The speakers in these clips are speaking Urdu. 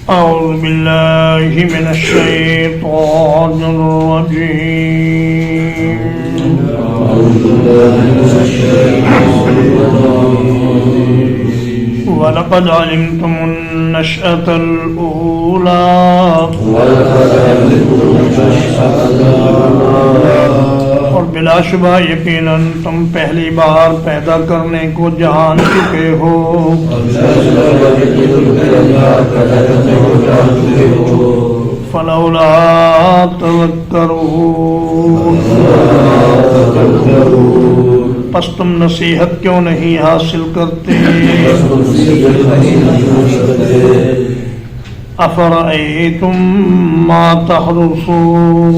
أعوذ بالله من الشيطان الرجيم ولقد علمتم النشأة الأولى اور بلا شبہ یقیناً تم پہلی بار پیدا کرنے کو جان چکے ہو فلولا تذکرون پس تم نصیحت کیوں نہیں حاصل کرتے افرأیتم ما تحرثون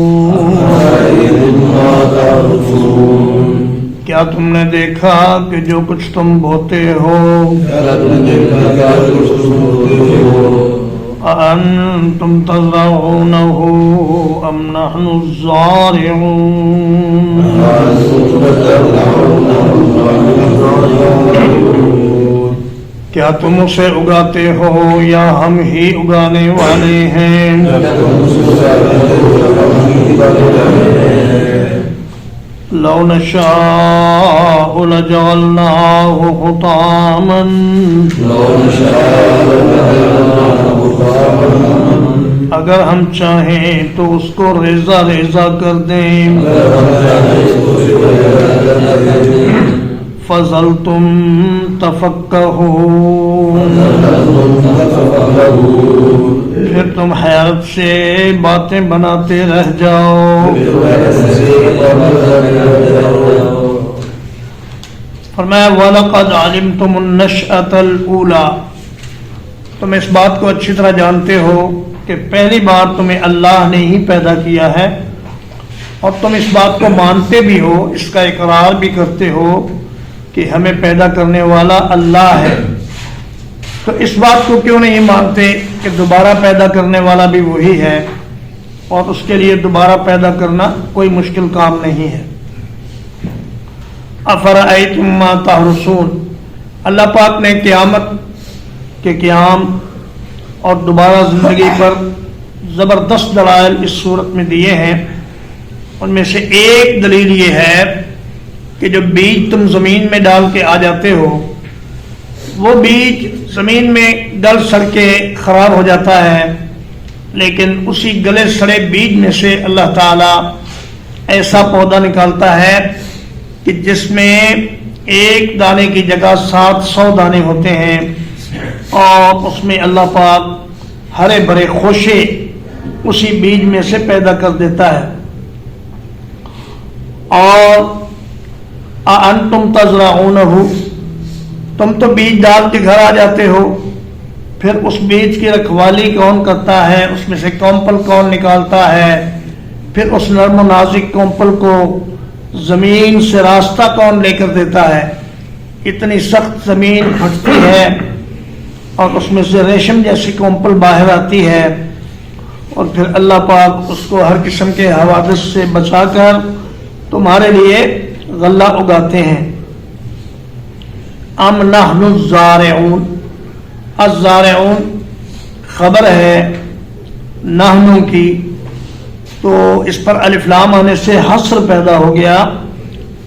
کیا تم نے دیکھا کہ جو کچھ تم بوتے ہو أأنتم تزرعونه أم نحن الزارعون کیا تم اسے اگاتے ہو یا ہم ہی اگانے والے ہیں لو نشاء لجعلناه حطاما اگر ہم چاہیں تو اس کو ریزہ ریزہ کر دیں فظلتم تفکہون پھر تم حیرت سے باتیں بناتے رہ جاؤ فرمایا وَلَقَدْ عَلِمْتُمُ النَّشْأَةَ الْأُولَى تم اس بات کو اچھی طرح جانتے ہو کہ پہلی بار تمہیں اللہ نے ہی پیدا کیا ہے اور تم اس بات کو مانتے بھی ہو اس کا اقرار بھی کرتے ہو کہ ہمیں پیدا کرنے والا اللہ ہے تو اس بات کو کیوں نہیں مانتے کہ دوبارہ پیدا کرنے والا بھی وہی ہے اور اس کے لیے دوبارہ پیدا کرنا کوئی مشکل کام نہیں ہے افرأیتم ما تحرثون اللہ پاک نے قیامت کے قیام اور دوبارہ زندگی پر زبردست دلائل اس صورت میں دیے ہیں ان میں سے ایک دلیل یہ ہے کہ جو بیج تم زمین میں ڈال کے آ جاتے ہو وہ بیج زمین میں گل سڑ کے خراب ہو جاتا ہے لیکن اسی گلے سڑے بیج میں سے اللہ تعالیٰ ایسا پودا نکالتا ہے کہ جس میں ایک دانے کی جگہ 700 دانے ہوتے ہیں اور اس میں اللہ پاک ہرے بھرے خوشے اسی بیج میں سے پیدا کر دیتا ہے اور أأنتم تزرعونه تم تو بیج ڈال کے گھر آ جاتے ہو پھر اس بیج کی رکھوالی کون کرتا ہے اس میں سے کمپل کون نکالتا ہے پھر اس نرم و نازک کمپل کو زمین سے راستہ کون لے کر دیتا ہے اتنی سخت زمین پھٹتی ہے اور اس میں سے ریشم جیسی کمپل باہر آتی ہے اور پھر اللہ پاک اس کو ہر قسم کے حوادث سے بچا کر تمہارے لیے غلہ اگاتے ہیں ام نحن الزارعون الزارعون خبر ہے نحن کی تو اس پر الف لام آنے سے حصر پیدا ہو گیا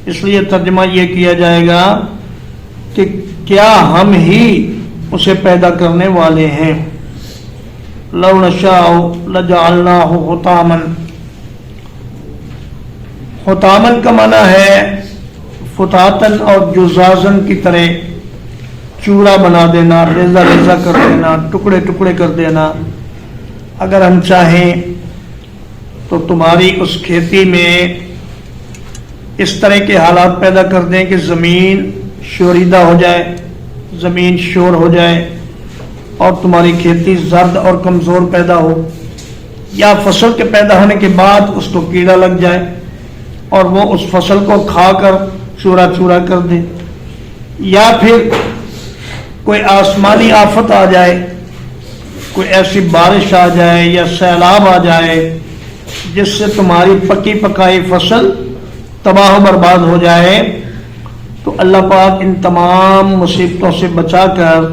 اس لیے ترجمہ یہ کیا جائے گا کہ کیا ہم ہی اسے پیدا کرنے والے ہیں لو نشاء لجعلناه حطاما حطامن کا معنی ہے فتاتن اور جزازن کی طرح چورا بنا دینا ریزہ ریزہ کر دینا ٹکڑے ٹکڑے کر دینا اگر ہم چاہیں تو تمہاری اس کھیتی میں اس طرح کے حالات پیدا کر دیں کہ زمین شوریدہ ہو جائے زمین شور ہو جائے اور تمہاری کھیتی زرد اور کمزور پیدا ہو یا فصل کے پیدا ہونے کے بعد اس کو کیڑا لگ جائے اور وہ اس فصل کو کھا کر چورا چورا کر دے یا پھر کوئی آسمانی آفت آ جائے کوئی ایسی بارش آ جائے یا سیلاب آ جائے جس سے تمہاری پکی پکائی فصل تباہ و برباد ہو جائے تو اللہ پاک ان تمام مصیبتوں سے بچا کر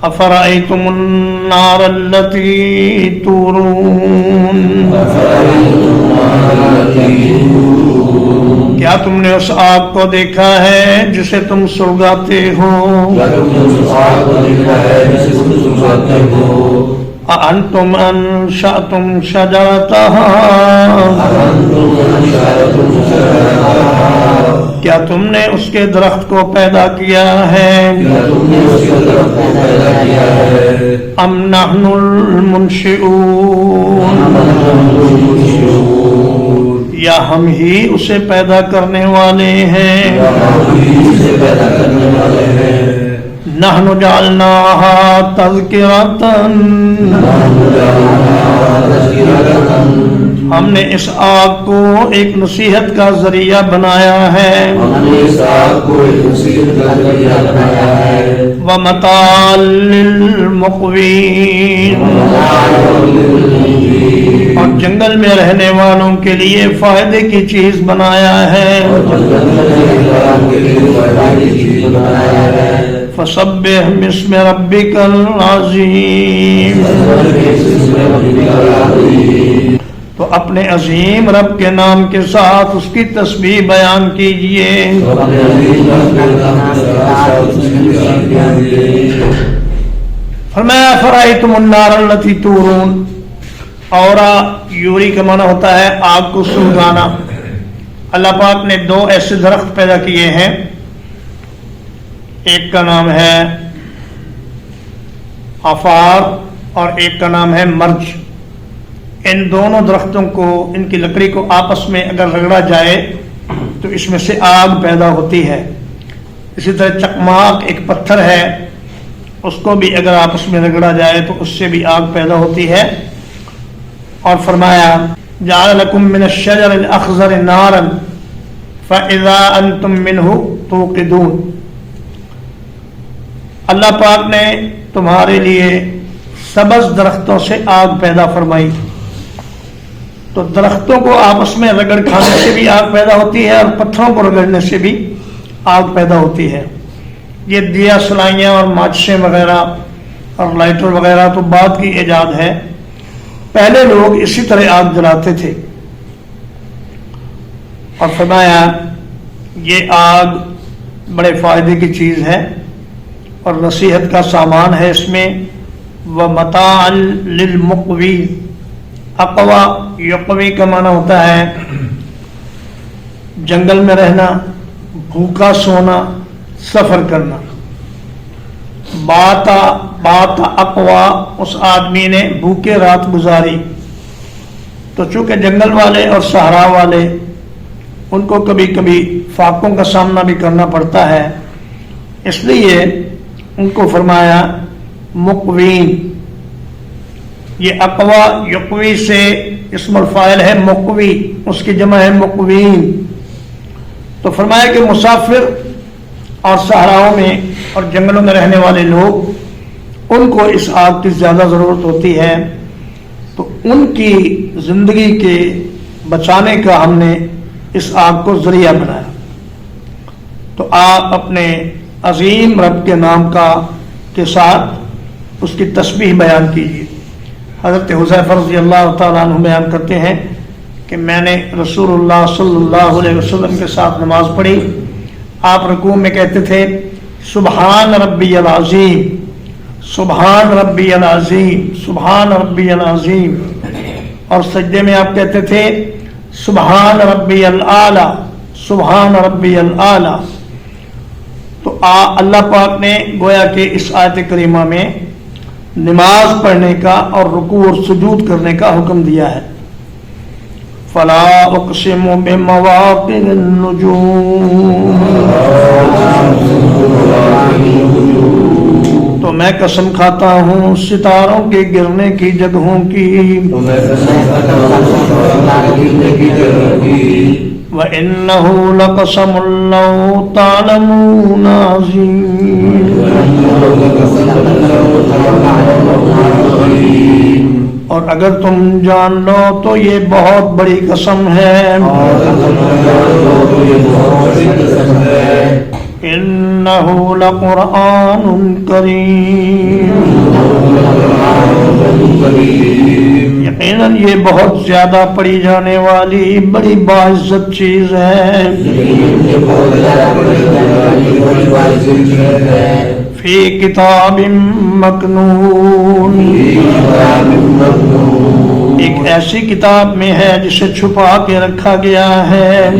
افرأيتم النار التي تورون کیا تم نے اس آگ کو دیکھا ہے جسے تم سلگاتے ہو؟ أأنتم أنشأتم شجرتها کیا تم نے اس کے درخت کو پیدا کیا ہے؟ ام نحن المنشئون یا ہم ہی اسے پیدا کرنے والے ہیں؟ نحن جعلناها تذکرۃ ہم نے اس آگ کو ایک نصیحت کا ذریعہ بنایا ہے ومتاعا للمقوین اور جنگل میں رہنے والوں کے لیے فائدے کی چیز بنایا ہے فسبح باسم ربک العظیم تو اپنے عظیم رب کے نام کے ساتھ اس کی تسبیح بیان کیجئے فرمایا فرأیتم النار التی تورون اورا یوری کا معنی ہوتا ہے آگ کو سلگانا اللہ پاک نے دو ایسے درخت پیدا کیے ہیں ایک کا نام ہے آفار اور ایک کا نام ہے مرج ان دونوں درختوں کو ان کی لکڑی کو آپس میں اگر رگڑا جائے تو اس میں سے آگ پیدا ہوتی ہے اسی طرح چکماق ایک پتھر ہے اس کو بھی اگر آپس میں رگڑا جائے تو اس سے بھی آگ پیدا ہوتی ہے اور فرمایا جعل لکم من الشجر الاخضر نارا فاذا انتم منه توقدون اللہ پاک نے تمہارے لیے سبز درختوں سے آگ پیدا فرمائی تو درختوں کو آپس میں رگڑ کھانے سے بھی آگ پیدا ہوتی ہے اور پتھروں کو رگڑنے سے بھی آگ پیدا ہوتی ہے یہ دیا سلائیاں اور ماچسیں وغیرہ اور لائٹر وغیرہ تو بعد کی ایجاد ہے پہلے لوگ اسی طرح آگ جلاتے تھے اور فرمایا یہ آگ بڑے فائدے کی چیز ہے اور نصیحت کا سامان ہے اس میں ومتاعا للمقوین اقوا یقوی کا معنی ہوتا ہے جنگل میں رہنا بھوکا سونا سفر کرنا بات اقوا اس آدمی نے بھوکے رات گزاری تو چونکہ جنگل والے اور صحرا والے ان کو کبھی کبھی فاقوں کا سامنا بھی کرنا پڑتا ہے اس لیے ان کو فرمایا مقوین یہ اقوا یقوی سے اسم الفاعل ہے مقوی اس کی جمع ہے مقوین تو فرمایا کہ مسافر اور صحراؤں میں اور جنگلوں میں رہنے والے لوگ ان کو اس آگ کی زیادہ ضرورت ہوتی ہے تو ان کی زندگی کے بچانے کا ہم نے اس آگ کو ذریعہ بنایا تو آپ اپنے عظیم رب کے نام کے ساتھ اس کی تسبیح بیان کیجیے حضرت حذیفہ رضی اللہ تعالیٰ عنہ بیان کرتے ہیں کہ میں نے رسول اللہ صلی اللہ علیہ وسلم کے ساتھ نماز پڑھی آپ رکوع میں کہتے تھے سبحان ربی العظیم سبحان ربی العظیم سبحان ربی العظیم اور سجدے میں آپ کہتے تھے سبحان ربی الاعلی سبحان ربی الاعلی تو اللہ پاک نے گویا کہ اس آیت کریمہ میں نماز پڑھنے کا اور رکوع اور سجود کرنے کا حکم دیا ہے فلا اقسم بمواقع النجوم تو میں قسم کھاتا ہوں ستاروں کے گرنے کی جگہوں کی وَإِنَّهُ لَقَسَمٌ لَّوْ تَعْلَمُونَ عَظِيمٌ اور اگر تم جان لو تو یہ بہت بڑی قسم ہے إنه لقرآن كريم. یقیناً یہ بہت زیادہ پڑھی جانے والی بڑی باعزت چیز ہے. فی کتاب مکنون، ایک ایسی کتاب میں ہے جسے چھپا کے رکھا گیا ہے.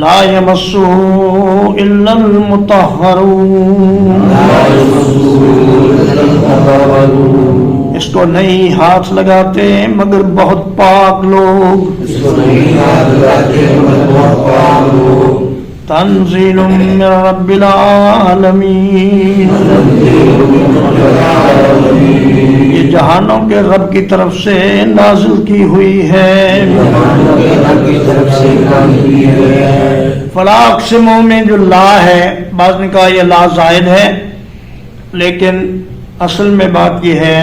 لا یمسہ الا المطہرون، اس کو نہیں ہاتھ لگاتے مگر بہت پاک لوگ. تنزیل من رب العالمین، یہ جہانوں کے رب کی طرف سے نازل کی ہوئی ہے. فلا اقسم میں جو لا ہے، بعض نے کہا یہ لا زائد ہے، لیکن اصل میں بات یہ ہے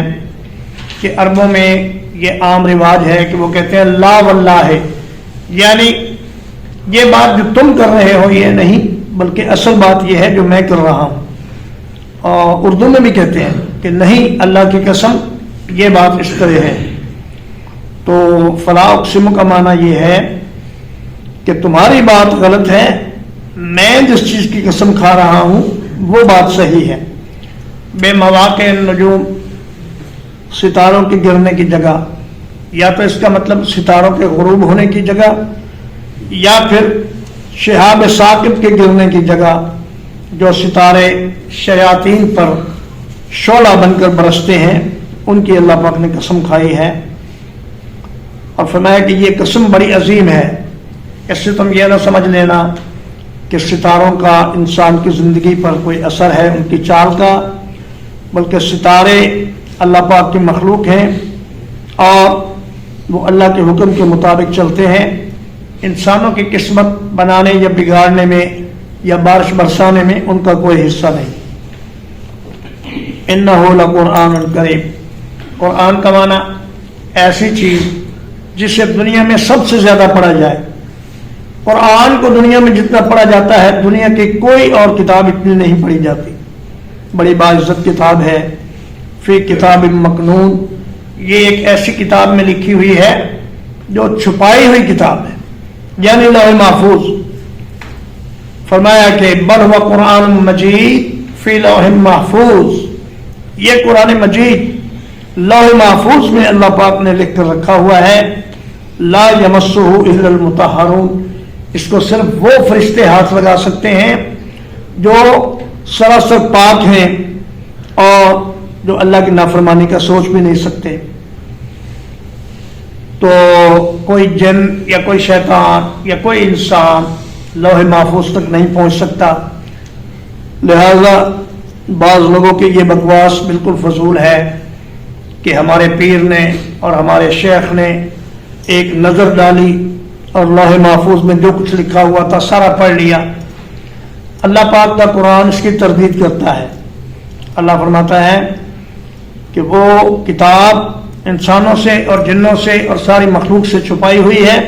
کہ عربوں میں یہ عام رواج ہے کہ وہ کہتے ہیں لا واللہ ہے، یعنی یہ بات جو تم کر رہے ہو یہ نہیں، بلکہ اصل بات یہ ہے جو میں کر رہا ہوں. اور اردو میں بھی کہتے ہیں کہ نہیں اللہ کی قسم یہ بات اس طرح ہے. تو فلا اقسم کا معنی یہ ہے کہ تمہاری بات غلط ہے، میں جس چیز کی قسم کھا رہا ہوں وہ بات صحیح ہے. بے مواقع النجوم، ستاروں کے گرنے کی جگہ، یا تو اس کا مطلب ستاروں کے غروب ہونے کی جگہ، یا پھر شہاب ثاقب کے گرنے کی جگہ، جو ستارے شیاطین پر شعلہ بن کر برستے ہیں، ان کی اللہ پاک نے قسم کھائی ہے. اور فرمایا کہ یہ قسم بڑی عظیم ہے. اس سے تم یہ نہ سمجھ لینا کہ ستاروں کا انسان کی زندگی پر کوئی اثر ہے ان کی چال کا، بلکہ ستارے اللہ پاک کی مخلوق ہیں اور وہ اللہ کے حکم کے مطابق چلتے ہیں. انسانوں کی قسمت بنانے یا بگاڑنے میں یا بارش برسانے میں ان کا کوئی حصہ نہیں. انہ لقرآن کریم، قرآن کا معنی ایسی چیز جسے دنیا میں سب سے زیادہ پڑھا جائے. قرآن کو دنیا میں جتنا پڑھا جاتا ہے دنیا کی کوئی اور کتاب اتنی نہیں پڑھی جاتی. بڑی باعزت کتاب ہے. فی کتاب مکنون، یہ ایک ایسی کتاب میں لکھی ہوئی ہے جو چھپائی ہوئی کتاب ہے، یعنی لوح محفوظ. فرمایا کہ بل ہوا قرآن مجید فی لوح محفوظ، یہ قرآن مجید لوح محفوظ میں اللہ پاک نے لکھ کر رکھا ہوا ہے. لا یمسہ الا المطہرون، اس کو صرف وہ فرشتے ہاتھ لگا سکتے ہیں جو سراسر پاک ہیں اور جو اللہ کی نافرمانی کا سوچ بھی نہیں سکتے. تو کوئی جن یا کوئی شیطان یا کوئی انسان لوح محفوظ تک نہیں پہنچ سکتا. لہذا بعض لوگوں کی یہ بکواس بالکل فضول ہے کہ ہمارے پیر نے اور ہمارے شیخ نے ایک نظر ڈالی اور لوح محفوظ میں جو کچھ لکھا ہوا تھا سارا پڑھ لیا. اللہ پاک کا قرآن اس کی تردید کرتا ہے. اللہ فرماتا ہے کہ وہ کتاب انسانوں سے اور جنوں سے اور ساری مخلوق سے چھپائی ہوئی ہے.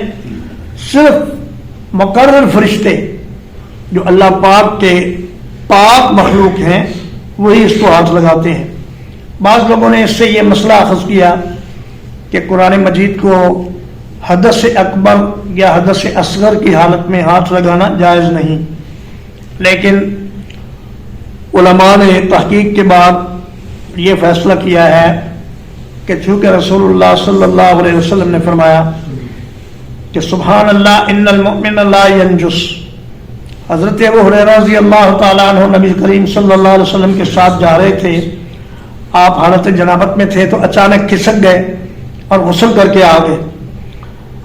صرف مقرر فرشتے جو اللہ پاک کے پاک مخلوق ہیں وہی اس کو ہاتھ لگاتے ہیں. بعض لوگوں نے اس سے یہ مسئلہ اخذ کیا کہ قرآن مجید کو حدث اکبر یا حدث اصغر کی حالت میں ہاتھ لگانا جائز نہیں، لیکن علماء نے تحقیق کے بعد یہ فیصلہ کیا ہے کہ چونکہ رسول اللہ صلی اللہ علیہ وسلم نے فرمایا کہ سبحان اللہ ان المؤمن لا ینجس. حضرت ابو ہریرہ رضی اللہ تعالیٰ عنہ نبی کریم صلی اللہ علیہ وسلم کے ساتھ جا رہے تھے. آپ حالت جنابت میں تھے تو اچانک کھسک گئے اور غسل کر کے آ گئے.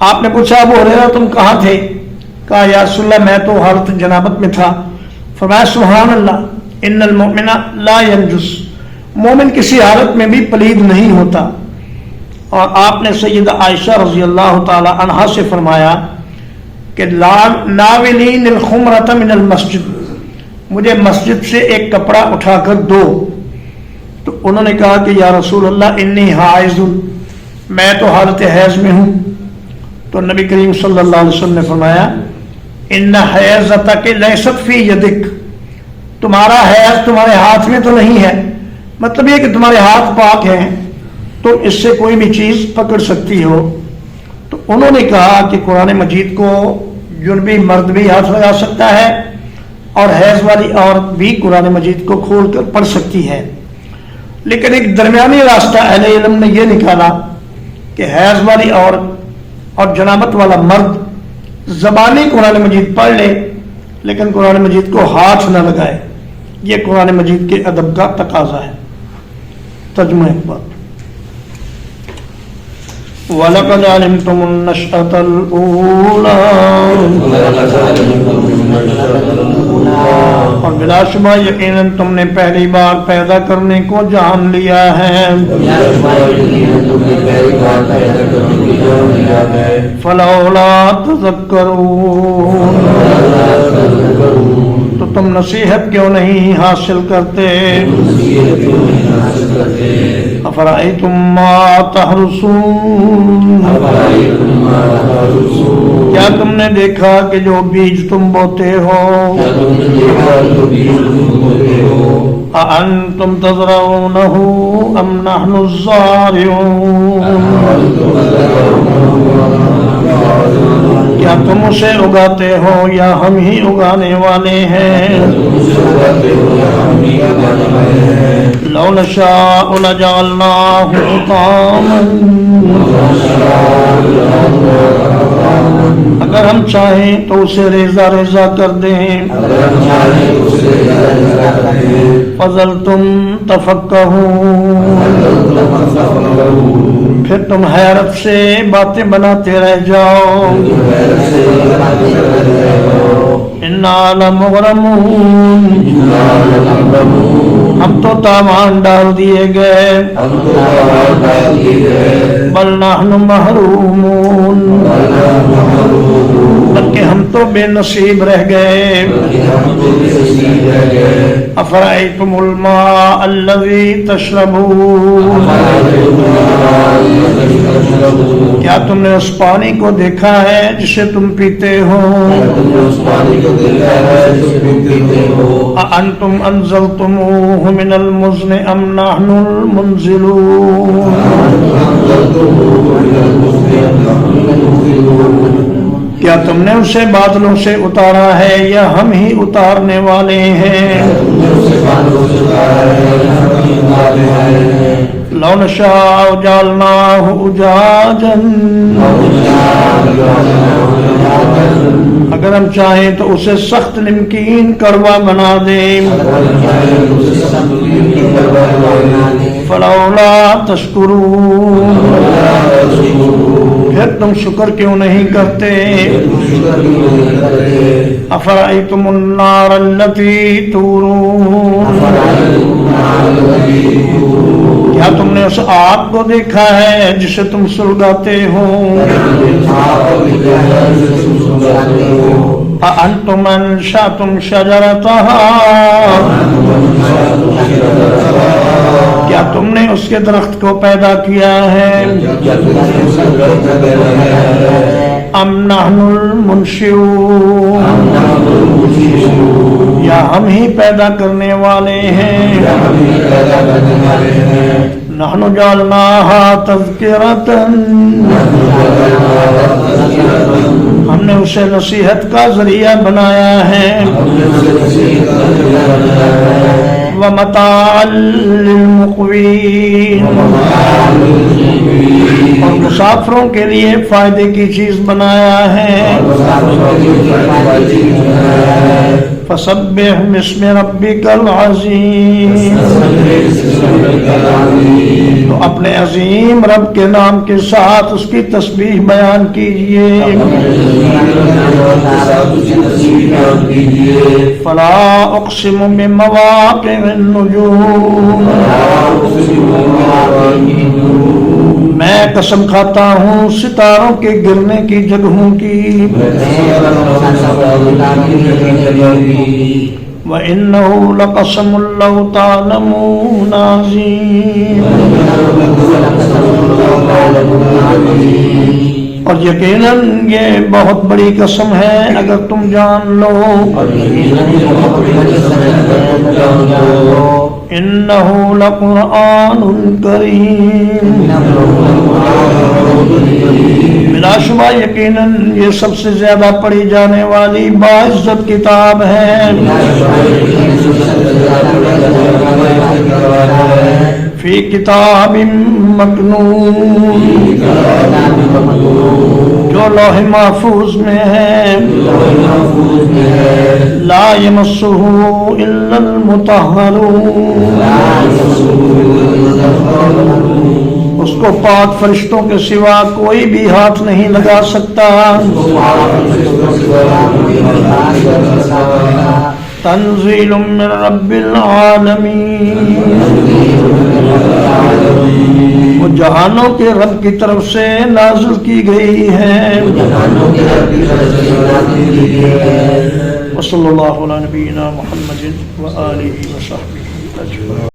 آپ نے پوچھا ابو ہریرہ تم کہاں تھے؟ کہا یا رسول اللہ میں تو حالت جنابت میں تھا. فرمایا سبحان اللہ ان المؤمن لا ینجس، مومن کسی حالت میں بھی پلید نہیں ہوتا. اور آپ نے سیدہ عائشہ رضی اللہ تعالی عنہا سے فرمایا کہ ناولین الخمرۃ من المسجد، مجھے مسجد سے ایک کپڑا اٹھا کر دو. تو انہوں نے کہا کہ یا رسول اللہ انی حائض، میں تو حالت حیض میں ہوں. تو نبی کریم صلی اللہ علیہ وسلم نے فرمایا ان حیضتک لیست فی یدک، تمہارا حیض تمہارے ہاتھ میں تو نہیں ہے، مطلب یہ کہ تمہارے ہاتھ پاک ہیں، تم اس سے کوئی بھی چیز پکڑ سکتی ہو۔ تو انہوں نے کہا کہ قرآن مجید کو جنبی مرد بھی ہاتھ لگا سکتا ہے اور حیض والی عورت بھی قرآن مجید کو کھول کر پڑھ سکتی ہے، لیکن ایک درمیانی راستہ اہل علم نے یہ نکالا کہ حیض والی عورت اور جنابت والا مرد زبانی قرآن مجید پڑھ لے لیکن قرآن مجید کو ہاتھ نہ لگائے، یہ قرآن مجید کے ادب کا تقاضا ہے۔ ترجمہ ایک بات، وَلَقَدْ عَلِمْتُمُ النَّشْأَةَ الْأُولَىٰ، اور بلا شبہ یقیناً تم نے پہلی بار پیدا کرنے کو جان لیا ہے، فَلَوْلَا تَذَكَّرُونَ، تو تم نصیحت کیوں نہیں حاصل کرتے؟ افرأیتم ما تحرثون، کیا تم نے دیکھا کہ جو بیج تم بوتے ہو؟ اَأَنْتُمْ تَزْرَعُونَهُ أَمْ نَحْنُ الزَّارِعُونَ، کیا تم اسے اگاتے ہو یا ہم ہی اگانے والے ہیں؟ لَوْ نَشَاءُ لَجَعَلْنَاهُ حُطَامًا، اگر ہم چاہیں تو اسے ریزہ ریزہ کر دیں، فَظَلْتُمْ تَفَكَّهُونَ، پھر تم حیرت سے باتیں بناتے رہ جاؤ۔ اِنَّا لَمُغْرَمُونَ، ہم تو تاوان ڈال دیے گئے، بل نحن محرومون، بلکہ ہم تو بے نصیب رہ گئے۔ افرأیتم الماء الذی تشربون، کیا تم نے اس پانی کو دیکھا ہے جسے تم پیتے ہو؟ اَأَنْتُمْ أَنزَلْتُمُوهُ مِنَ الْمُزْنِ أَمْ نَحْنُ الْمُنزِلُونَ، کیا تم نے اسے بادلوں سے اتارا ہے یا ہم ہی اتارنے والے ہیں؟ لَوْ نَشَاءُ جَعَلْنَاهُ أُجَاجًا، اگر ہم چاہیں تو اسے سخت نمکین کڑوا بنا دیں، فَلَوْلَا تَشْكُرُونَ، پھر تم شکر کیوں نہیں کرتے؟ افرأیتم النار التي تورون، کیا تم نے اس آگ کو دیکھا ہے جسے تم سلگاتے ہو؟ اَأَنْتُمْ أَنشَأْتُمْ شَجَرَتَهَا، کیا تم نے اس کے درخت کو پیدا کیا ہے؟ ام نحن المنشئون، یا ہم ہی پیدا کرنے والے ہیں؟ نحن جعلناها تذکرة، ہم نے اسے نصیحت کا ذریعہ بنایا ہے، ومتاعا للمقوین، اور مسافروں کے لیے فائدے کی چیز بنایا ہے، فسبح باسم ربک العظیم، تو اپنے عظیم رب کے نام کے ساتھ اس کی تسبیح بیان کیجئے۔ فلا اقسم بمواقع النجوم، میں قسم کھاتا ہوں ستاروں کے گرنے کی جگہوں کی، وَإِنَّهُ لَقَسَمٌ لَوْ تَعْلَمُونَ عَظِيمٌ، اور یقیناً یہ بہت بڑی قسم ہے اگر تم جان لو انہ لقرآن کریم بلا شبہ یقیناً یہ سب سے زیادہ پڑھی جانے والی باعزت کتاب ہے فی کتاب مکنون جو لوح محفوظ میں ہے لا یمسہ الا المطہرون اس کو پاک فرشتوں کے سوا کوئی بھی ہاتھ نہیں لگا سکتا تنزیل من رب العالمین وہ جہانوں کے رب کی طرف سے نازل کی گئی ہے وصلی اللہ علی نبینا محمد وآلہ وصحبہ اجمعین.